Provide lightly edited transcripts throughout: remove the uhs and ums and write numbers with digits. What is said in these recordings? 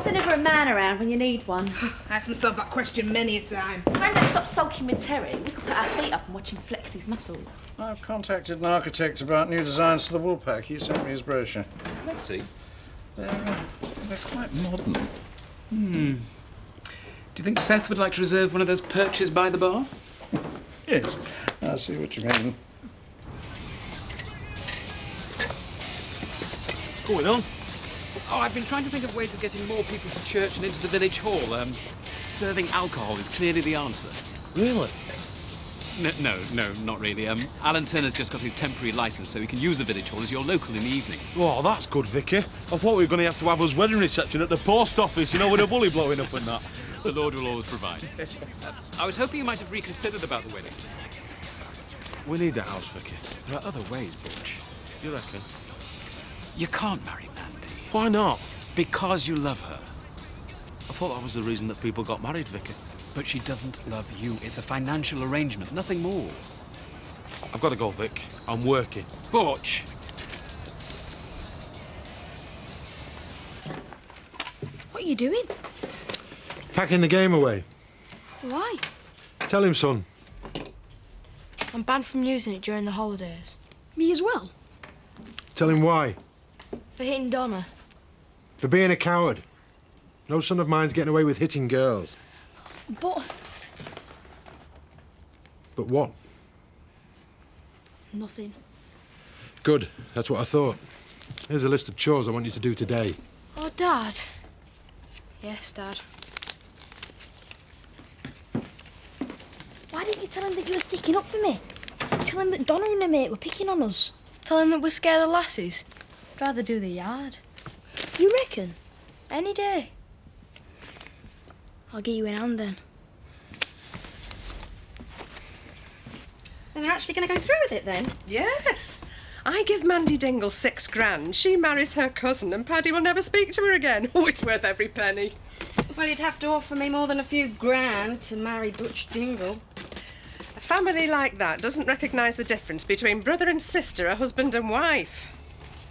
there never a man around when you need one? I asked myself that question many a time. Grandad stopped sulking with Terry. We can put our feet up and watch him flex his muscles. I've contacted an architect about new designs for the wool pack. He sent me his brochure. Let's see. They're quite modern. Do you think Seth would like to reserve one of those perches by the bar? Yes, I see what you mean. What's going on? Oh, I've been trying to think of ways of getting more people to church and into the village hall. Serving alcohol is clearly the answer. Really? No, not really. Alan Turner's just got his temporary licence, so he can use the village hall as your local in the evening. Oh, that's good, Vicky. I thought we were going to have us wedding reception at the post office, you know, with a bully blowing up and that. The Lord will always provide. I was hoping you might have reconsidered about the wedding. We need a house, Vicky. There are other ways, Butch. You reckon? You can't marry Mandy. Why not? Because you love her. I thought that was the reason that people got married, Vicky. But she doesn't love you. It's a financial arrangement, nothing more. I've got to go, Vic. I'm working. Butch! What are you doing? Packing the game away. Why? Tell him, son. I'm banned from using it during the holidays. Me as well? Tell him why. For hitting Donna. For being a coward. No son of mine's getting away with hitting girls. But... But what? nothing. Good. That's what I thought. Here's a list of chores I want you to do today. Oh, Dad. Yes, Dad. Why didn't you tell him that you were sticking up for me? Tell him that Donna and her mate were picking on us. Tell him that we're scared of lasses. I'd rather do the yard. You reckon? Any day. I'll get you in hand then. And they're actually going to go through with it then? Yes. I give Mandy Dingle £6,000. She marries her cousin and Paddy will never speak to her again. Oh, it's worth every penny. Well, you'd have to offer me more than a few grand to marry Butch Dingle. A family like that doesn't recognise the difference between brother and sister, a husband and wife.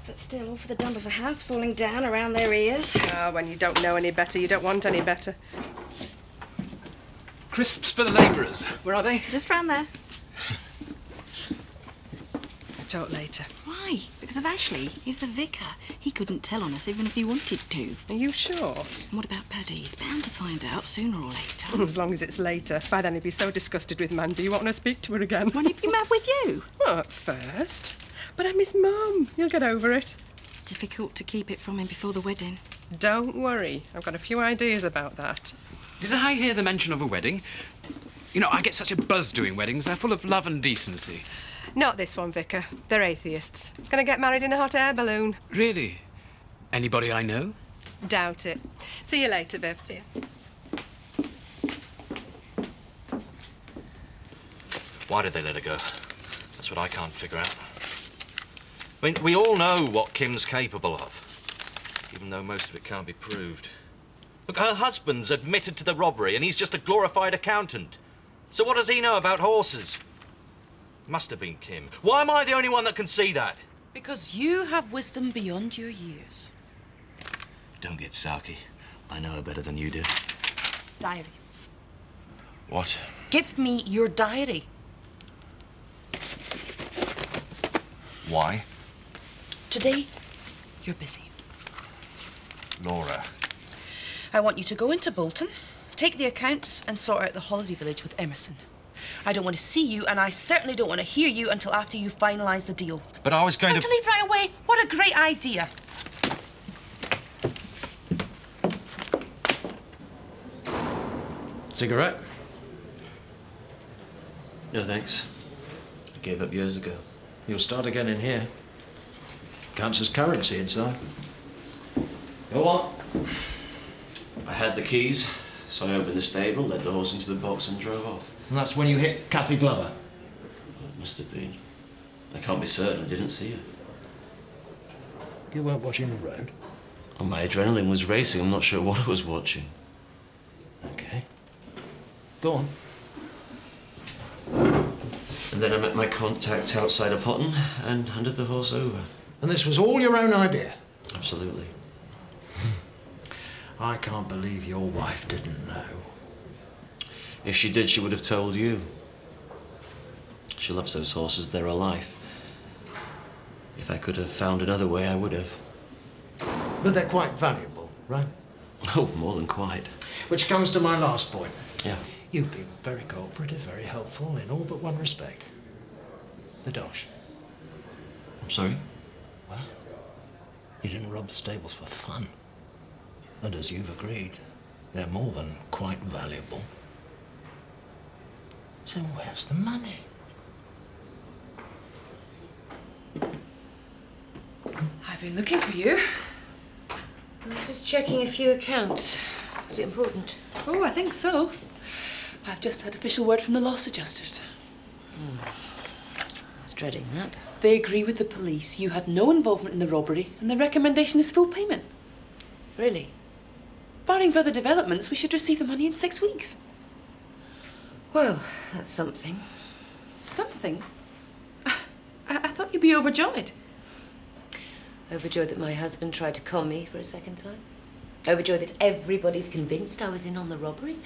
But still, all for the dump of a house falling down around their ears. Ah, when you don't know any better, you don't want any better. Crisps for the labourers. Where are they? Just round there. Talk later. Why? Because of Ashley. He's the vicar. He couldn't tell on us even if he wanted to. Are you sure? And what about Paddy? He's bound to find out sooner or later. As long as it's later. By then he'd be so disgusted with Mandy, you won't want to speak to her again. Won't he be mad with you? Well, at first. But I'm his mum. You'll get over it. Difficult to keep it from him before the wedding. Don't worry. I've got a few ideas about that. Did I hear the mention of a wedding? You know, I get such a buzz doing weddings. They're full of love and decency. Not this one, Vicar. They're atheists. Gonna get married in a hot air balloon. Really? Anybody I know? Doubt it. See you later, Viv. See ya. Why did they let her go? That's what I can't figure out. I mean, we all know what Kim's capable of, even though most of it can't be proved. Look, her husband's admitted to the robbery and he's just a glorified accountant. So what does he know about horses? Must have been Kim. Why am I the only one that can see that? Because you have wisdom beyond your years. Don't get sulky. I know her better than you do. Diary. What? Give me your diary. Why? Today, you're busy. Laura. I want you to go into Bolton, take the accounts and sort out the holiday village with Emerson. I don't want to see you, and I certainly don't want to hear you until after you finalise the deal. But I was going to leave right away? What a great idea. Cigarette? No, thanks. I gave up years ago. You'll start again in here. Counts as currency inside. Go on. I had the keys, so I opened the stable, led the horse into the box and drove off. And that's when you hit Kathy Glover? Well, it must have been. I can't be certain I didn't see her. You weren't watching the road? Well, my adrenaline was racing. I'm not sure what I was watching. Okay. Go on. And then I met my contact outside of Houghton and handed the horse over. And this was all your own idea? Absolutely. I can't believe your wife didn't know. If she did, she would have told you. She loves those horses, they're her life. If I could have found another way, I would have. But they're quite valuable, right? Oh, more than quite. Which comes to my last point. Yeah. You've been very cooperative, very helpful in all but one respect. The dosh. I'm sorry? Well, you didn't rob the stables for fun. And as you've agreed, they're more than quite valuable. So where's the money? I've been looking for you. I was just checking a few accounts. Is it important? Oh, I think so. I've just had official word from the loss adjusters. I was dreading that. They agree with the police. You had no involvement in the robbery, and the recommendation is full payment. Really? Barring further developments, we should receive the money in 6 weeks. Well, that's something. Something? I thought you'd be overjoyed. Overjoyed that my husband tried to con me for a second time. Overjoyed that everybody's convinced I was in on the robbery.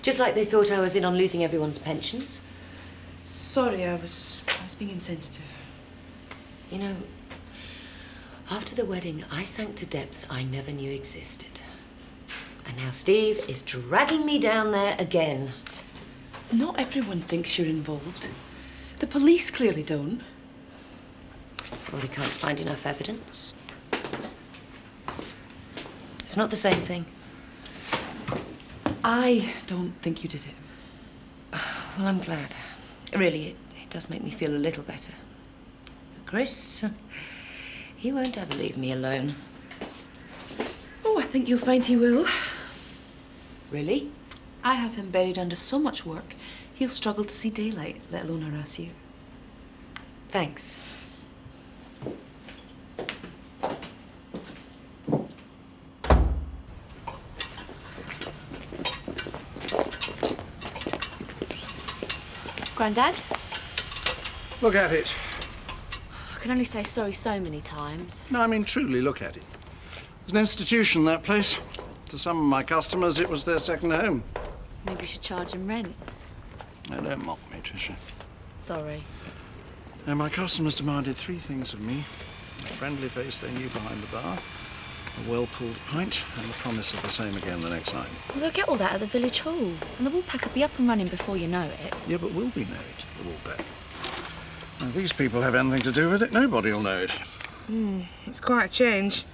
Just like they thought I was in on losing everyone's pensions. Sorry, I was being insensitive. You know, after the wedding, I sank to depths I never knew existed. And now Steve is dragging me down there again. Not everyone thinks you're involved. The police clearly don't. Well, they can't find enough evidence. It's not the same thing. I don't think you did it. Well, I'm glad. Really, it does make me feel a little better. But Chris, he won't ever leave me alone. Oh, I think you'll find he will. Really? I have him buried under so much work, he'll struggle to see daylight, let alone harass you. Thanks. Grandad? Look at it. I can only say sorry so many times. No, I mean, truly look at it. It's an institution, that place. To some of my customers, it was their second home. Maybe you should charge him rent. Now, don't mock me, Tricia. Sorry. Now, my customers demanded three things of me. A friendly face they knew behind the bar, a well-pulled pint, and the promise of the same again the next night. Well, they'll get all that at the village hall. And the Woolpack will be up and running before you know it. Yeah, but we'll be married, the Woolpack. Now, if these people have anything to do with it, nobody will know it. It's quite a change.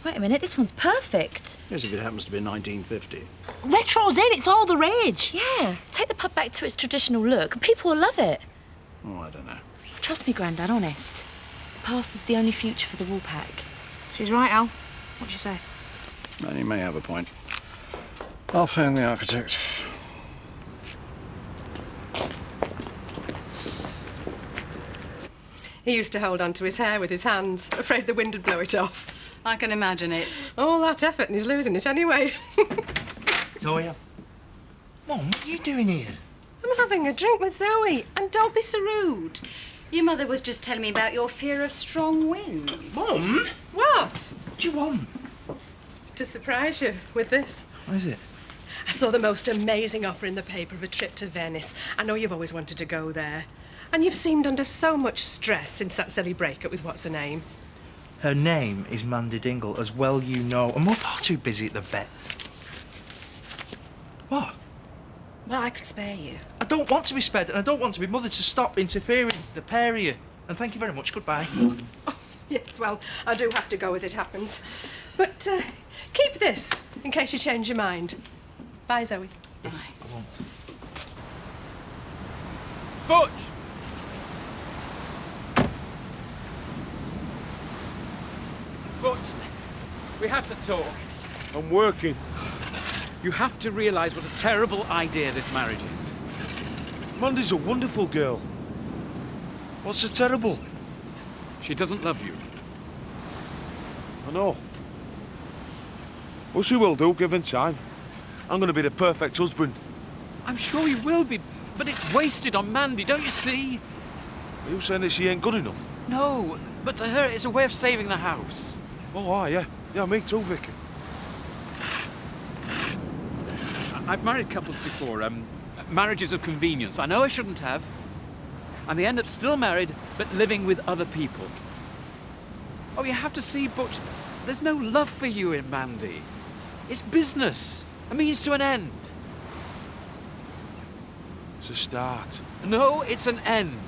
Wait a minute, this one's perfect. Yes, if it happens to be 1950. Retro's in, it's all the rage. Yeah, take the pub back to its traditional look and people will love it. Oh, I don't know. Trust me, Grandad, honest. The past is the only future for the Woolpack. She's right, Al. What'd you say? Well, you may have a point. I'll phone the architect. He used to hold on to his hair with his hands, afraid the wind would blow it off. I can imagine it. All that effort and he's losing it anyway. Zoya. Mum, what are you doing here? I'm having a drink with Zoe, and don't be so rude. Your mother was just telling me about your fear of strong winds. Mum? What? What do you want? To surprise you with this. What is it? I saw the most amazing offer in the paper of a trip to Venice. I know you've always wanted to go there. And you've seemed under so much stress since that silly breakup with what's-her-name. Her name is Mandy Dingle, as well you know, and we're far too busy at the vets. What? Well, I could spare you. I don't want to be spared, and I don't want to be mothered, so stop interfering, the pair of you. And thank you very much, goodbye. Oh, yes, well, I do have to go as it happens. But keep this, in case you change your mind. Bye, Zoe. Bye. I won't. Butch! Butch, we have to talk. I'm working. You have to realise what a terrible idea this marriage is. Mandy's a wonderful girl. What's so terrible? She doesn't love you. I know. Well, she will do, given time. I'm going to be the perfect husband. I'm sure you will be, but it's wasted on Mandy, don't you see? Are you saying that she ain't good enough? No, but to her it's a way of saving the house. Oh, yeah. Yeah, me too, Vicky. I've married couples before, marriages of convenience. I know I shouldn't have. And they end up still married, but living with other people. Oh, you have to see, Butch, there's no love for you in Mandy. It's business, a means to an end. It's a start. No, it's an end.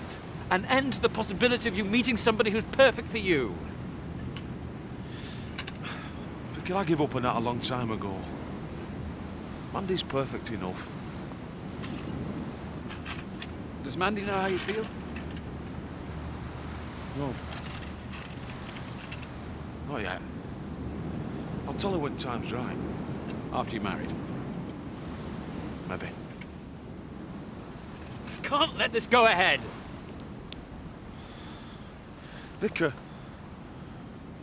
An end to the possibility of you meeting somebody who's perfect for you. Vicky, I gave up on that a long time ago. Mandy's perfect enough. Does Mandy know how you feel? No. Not yet. I'll tell her when time's right. After you're married? Maybe. Can't let this go ahead. Vicar,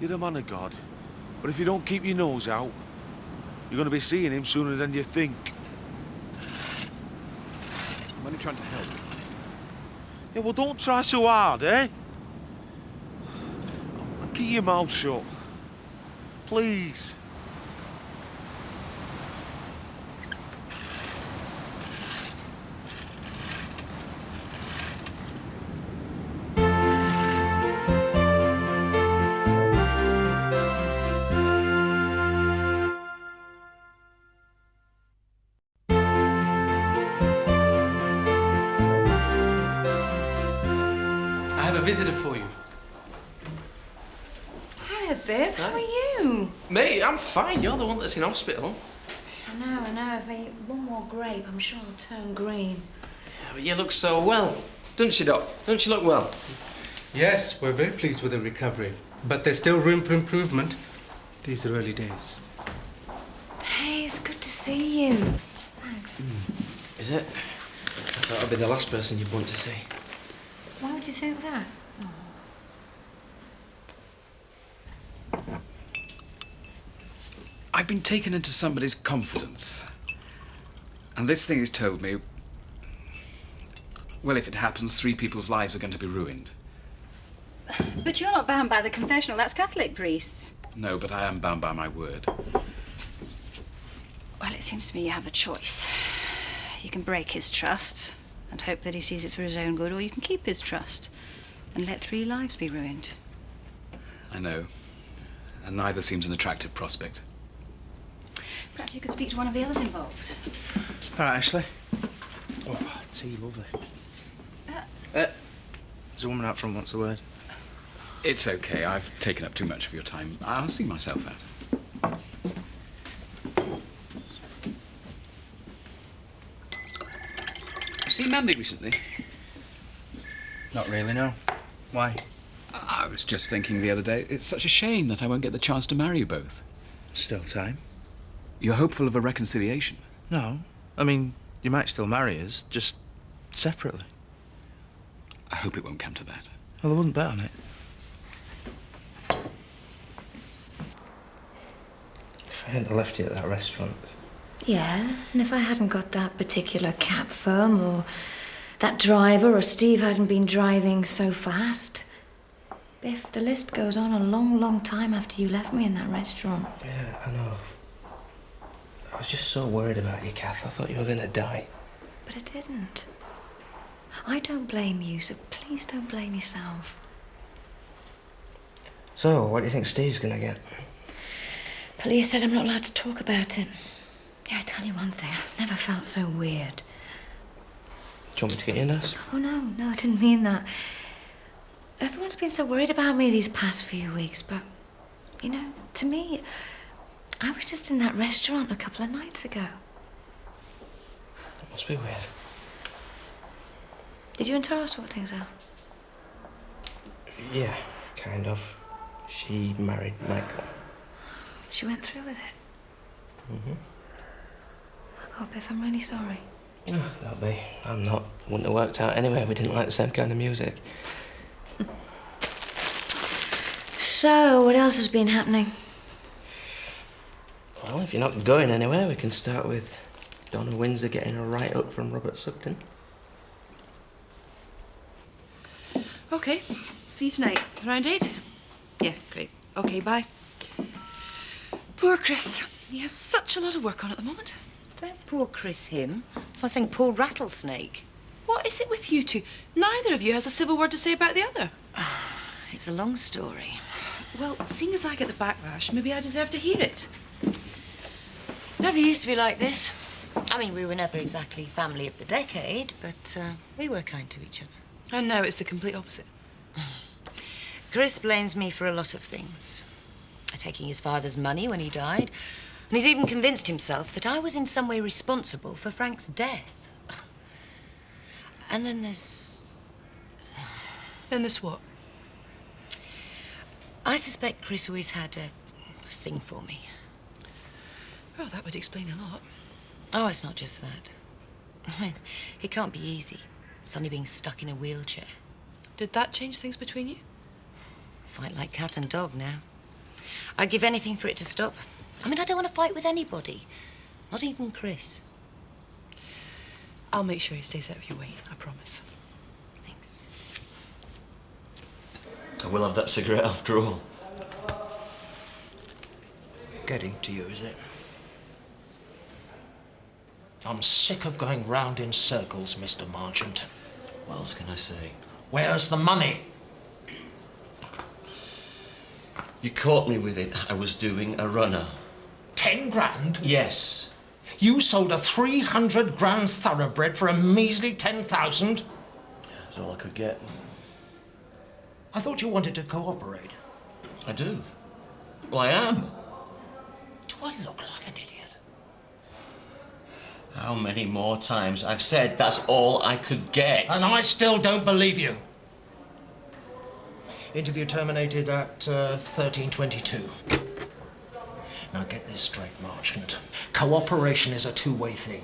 you're a man of God. But if you don't keep your nose out, you're going to be seeing him sooner than you think. I'm only trying to help. Yeah, well, don't try so hard, eh? Keep your mouth shut. Please. I have a visitor for you. Hiya, Biff. How are you? Me? I'm fine. You're the one that's in hospital. I know. If I eat one more grape, I'm sure I'll turn green. Yeah, but you look so well. Don't you, Doc? Don't you look well? Yes, we're very pleased with the recovery. But there's still room for improvement. These are early days. Hey, it's good to see you. Thanks. Is it? I thought I'd be the last person you'd want to see. Why would you think that? I've been taken into somebody's confidence. And this thing has told me, well, if it happens, 3 people's lives are going to be ruined. But you're not bound by the confessional. That's Catholic priests. No, but I am bound by my word. Well, it seems to me you have a choice. You can break his trust and hope that he sees it's for his own good, or you can keep his trust and let 3 lives be ruined. I know. And neither seems an attractive prospect. Perhaps you could speak to one of the others involved. All right, Ashley. Oh, tea, lovely. There's a woman out front wants a word. It's okay. I've taken up too much of your time. I'll see myself out. Seen Mandy recently? Not really, no. Why? I was just thinking the other day, it's such a shame that I won't get the chance to marry you both. Still time. You're hopeful of a reconciliation? No. I mean, you might still marry us, just separately. I hope it won't come to that. Well, I wouldn't bet on it. If I hadn't left you at that restaurant... Yeah, and if I hadn't got that particular cab firm, or that driver, or Steve hadn't been driving so fast... Biff, the list goes on a long, long time after you left me in that restaurant. Yeah, I know. I was just so worried about you, Kath. I thought you were going to die. But I didn't. I don't blame you, so please don't blame yourself. So, what do you think Steve's going to get? Police said I'm not allowed to talk about it. Yeah, I tell you one thing, I've never felt so weird. Do you want me to get you a nurse? Oh, no, I didn't mean that. Everyone's been so worried about me these past few weeks, but, you know, to me, I was just in that restaurant a couple of nights ago. That must be weird. Did you and Tara sort things out? Yeah, kind of. She married Michael. She went through with it? Mm-hmm. Oh, Biff, I'm really sorry. Oh, don't be. I'm not. Wouldn't have worked out anyway. We didn't like the same kind of music. So, what else has been happening? Well, if you're not going anywhere, we can start with Donna Windsor getting a write-up from Robert Sugden. Okay. See you tonight. Around 8? Yeah, great. Okay, bye. Poor Chris. He has such a lot of work on at the moment. Don't poor Chris him. It's like saying poor rattlesnake. What is it with you two? Neither of you has a civil word to say about the other. It's a long story. Well, seeing as I get the backlash, maybe I deserve to hear it. Never used to be like this. I mean, we were never exactly family of the decade, but we were kind to each other. And now it's the complete opposite. Chris blames me for a lot of things. Taking his father's money when he died. And he's even convinced himself that I was in some way responsible for Frank's death. And then there's... Then there's what? I suspect Chris always had a thing for me. Oh, that would explain a lot. Oh, it's not just that. It can't be easy, suddenly being stuck in a wheelchair. Did that change things between you? Fight like cat and dog now. I'd give anything for it to stop. I mean, I don't want to fight with anybody. Not even Chris. I'll make sure he stays out of your way, I promise. Thanks. I will have that cigarette after all. Getting to you, is it? I'm sick of going round in circles, Mr. Marchant. What else can I say? Where's the money? You caught me with it. I was doing a runner. 10 grand? Yes. You sold a 300 grand thoroughbred for a measly 10,000? That's all I could get. I thought you wanted to cooperate. I do. Well, I am. Do I look like an idiot? How many more times I've said that's all I could get? And I still don't believe you. Interview terminated at 13:22. Now get this straight, Marchant. Cooperation is a two-way thing.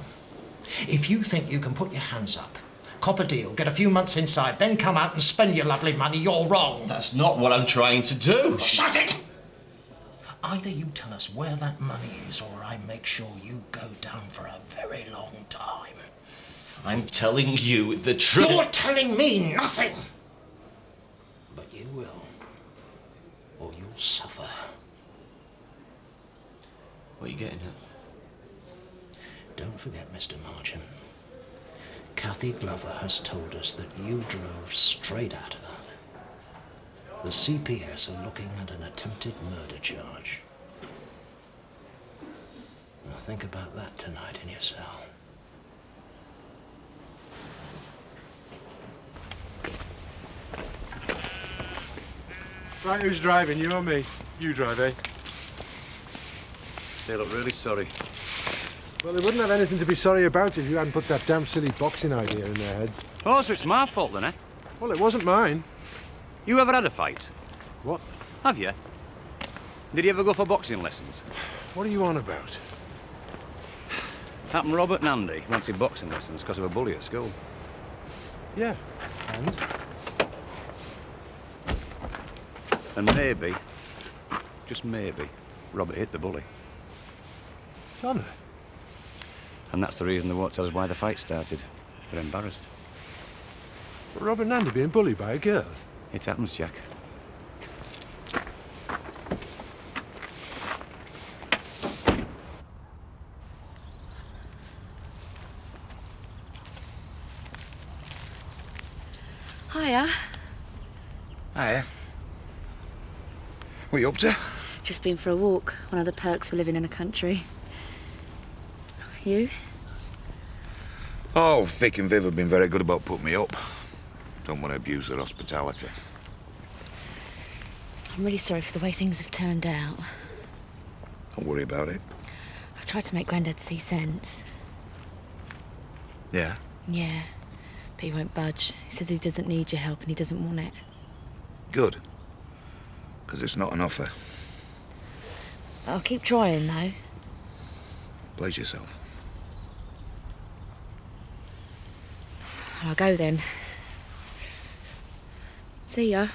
If you think you can put your hands up, cop a deal, get a few months inside, then come out and spend your lovely money, you're wrong. That's not what I'm trying to do. Shut it! Either you tell us where that money is, or I make sure you go down for a very long time. I'm telling you the truth. You're telling me nothing! But you will, or you'll suffer. What are you getting at? Don't forget, Mr. Marchant. Kathy Glover has told us that you drove straight at her. The CPS are looking at an attempted murder charge. Now think about that tonight in your cell. Right, who's driving, you or me? You drive, eh? They look really sorry. Well, they wouldn't have anything to be sorry about if you hadn't put that damn silly boxing idea in their heads. Oh, so it's my fault then, eh? Well, it wasn't mine. You ever had a fight? What? Have you? Did you ever go for boxing lessons? What are you on about? Happened Robert and Andy wanted boxing lessons because of a bully at school. Yeah, and? And maybe, just maybe, Robert hit the bully. Donna? And that's the reason they won't tell us why the fight started. They're embarrassed. But Robert and Andy being bullied by a girl? It happens, Jack. Hiya. Hiya. What are you up to? Just been for a walk. One of the perks for living in the country. You? Oh, Vic and Viv have been very good about putting me up. Don't want to abuse their hospitality. I'm really sorry for the way things have turned out. Don't worry about it. I've tried to make Grandad see sense. Yeah? Yeah, but he won't budge. He says he doesn't need your help and he doesn't want it. Good. Because it's not an offer. I'll keep trying, though. Please yourself. I'll go then. See ya.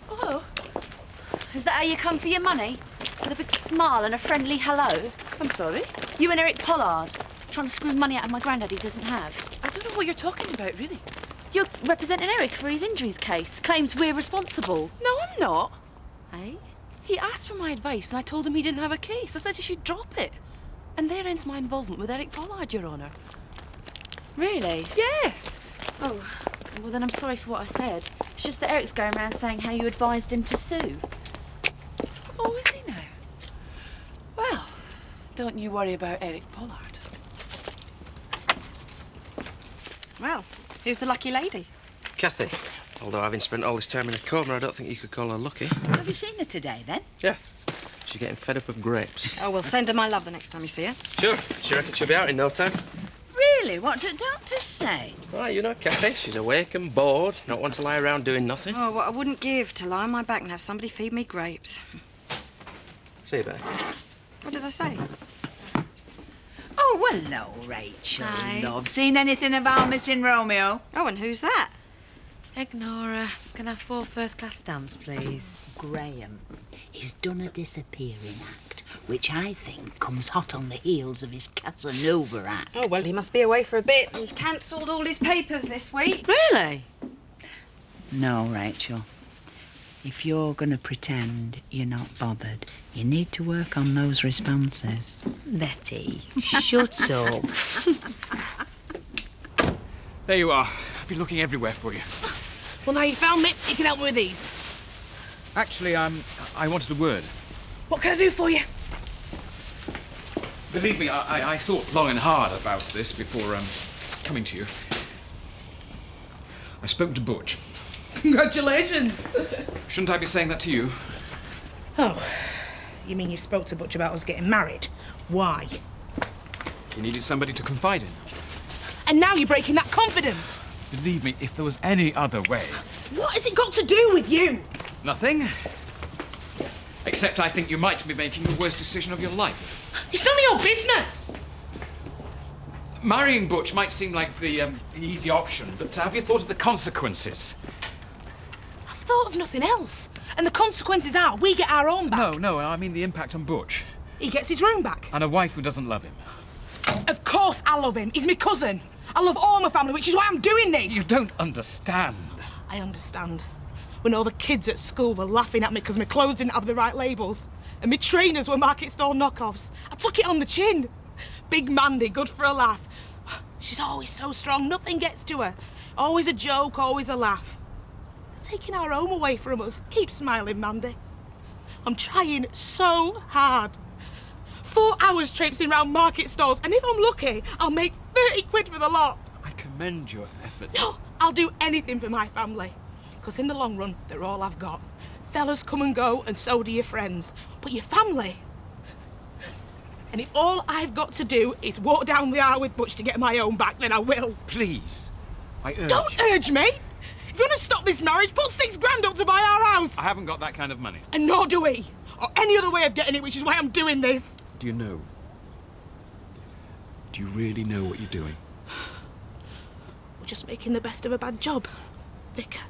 Oh, Is that how you come for your money? With a big smile and a friendly hello? I'm sorry. You and Eric Pollard, trying to screw money out of my granddad he doesn't have. I don't know what you're talking about, really. You're representing Eric for his injuries case. Claims we're responsible. No, I'm not. Eh? He asked for my advice and I told him he didn't have a case. I said he should drop it. And there ends my involvement with Eric Pollard, Your Honour. Really? Yes. Oh, well then I'm sorry for what I said. It's just that Eric's going around saying how you advised him to sue. Oh, is he now? Well, don't you worry about Eric Pollard. Well, who's the lucky lady? Kathy. Although having spent all this time in a coma, I don't think you could call her lucky. Have you seen her today, then? Yeah. She's getting fed up of grapes. Oh, well, send her my love the next time you see her. Sure. She reckons she'll be out in no time. Really? What did doctors say? Right, you know Kathy. She's awake and bored, not one to lie around doing nothing. Oh, what I wouldn't give to lie on my back and have somebody feed me grapes. See you, Bear. What did I say? Oh, hello, Rachel, Hi. love. Seen anything of our missing Romeo? Oh, and who's that? Ignora, can I have 4 first-class stamps, please? Graham. He's done a disappearing act, which I think comes hot on the heels of his Casanova act. Oh, well, he must be away for a bit. He's cancelled all his papers this week. Really? No, Rachel. If you're going to pretend you're not bothered, you need to work on those responses. Betty, shut up. There you are. I've been looking everywhere for you. Well, now you found me, you can help me with these. Actually, I wanted a word. What can I do for you? Believe me, I thought long and hard about this before coming to you. I spoke to Butch. Congratulations. Shouldn't I be saying that to you? Oh, you mean you spoke to Butch about us getting married? Why? You needed somebody to confide in. And now you're breaking that confidence. Believe me, if there was any other way... What has it got to do with you? Nothing. Except I think you might be making the worst decision of your life. It's none of your business. Marrying Butch might seem like the easy option, but have you thought of the consequences? I've thought of nothing else. And the consequences are we get our own back. No, I mean the impact on Butch. He gets his room back. And a wife who doesn't love him. Of course I love him. He's my cousin. I love all my family, which is why I'm doing this. You don't understand. I understand. When all the kids at school were laughing at me because my clothes didn't have the right labels and my trainers were market stall knockoffs, I took it on the chin. Big Mandy, good for a laugh. She's always so strong, nothing gets to her. Always a joke, always a laugh. They're taking our home away from us. Keep smiling, Mandy. I'm trying so hard. 4 hours traipsing round market stalls, and if I'm lucky, I'll make 30 quid for the lot. I commend your efforts. No, I'll do anything for my family. Because in the long run, they're all I've got. Fellas come and go, and so do your friends. But your family... And if all I've got to do is walk down the aisle with Butch to get my own back, then I will. Please, I urge Don't you. urge me! If you want to stop this marriage, put 6 grand up to buy our house! I haven't got that kind of money. And nor do we. Or any other way of getting it, which is why I'm doing this. Do you know? Do you really know what you're doing? We're just making the best of a bad job, Vicar.